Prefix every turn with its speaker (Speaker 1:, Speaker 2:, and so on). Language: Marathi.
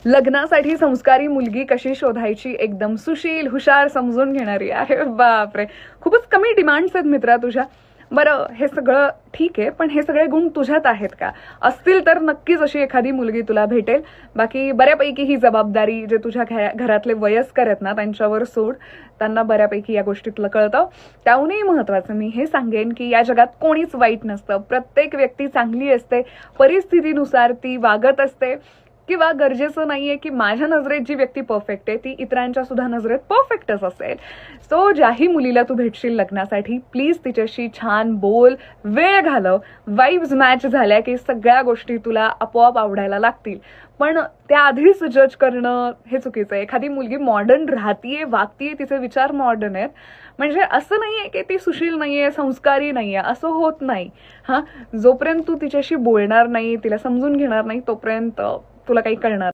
Speaker 1: लग्नासाठी संस्कारी मुलगी कशी शोधायची, एकदम सुशील, हुशार, समजून घेणारी. अरे बापरे, खूपच कमी डिमांड्स आहेत मित्रा तुझ्या. बरं, हे सगळं ठीक आहे, पण हे सगळे गुण तुझ्यात आहेत का? असतील तर नक्कीच अशी एखादी मुलगी तुला भेटेल. बाकी बऱ्यापैकी ही जबाबदारी जे तुझ्या घरातले वयस्कर आहेत ना त्यांच्यावर सोड. त्यांना बऱ्यापैकी या गोष्टीतलं कळतं. त्याहूनही महत्वाचं मी हे सांगेन की या जगात कोणीच वाईट नसतं. प्रत्येक व्यक्ती चांगली असते, परिस्थितीनुसार ती वागत असते. किंवा गरजेचं नाहीये की माझ्या नजरेत जी व्यक्ती परफेक्ट आहे ती इतरांच्या सुद्धा नजरेत परफेक्टच असेल. सो ज्याही मुलीला तू भेटशील लग्नासाठी, प्लीज तिच्याशी छान बोल, वेळ घालव. वाईब्स मॅच झाल्या की सगळ्या गोष्टी तुला आपोआप आवडायला लागतील. पण त्याआधीच जज करणं हे चुकीचं आहे. एखादी मुलगी मॉडर्न राहतीये, वागतीये, तिचे विचार मॉडर्न आहेत, म्हणजे असं नाहीये की ती सुशील नाहीये, संस्कारी नाहीये, असं होत नाही. हा, जोपर्यंत तू तिच्याशी बोलणार नाही, तिला समजून घेणार नाही, तोपर्यंत तुला काही कळणार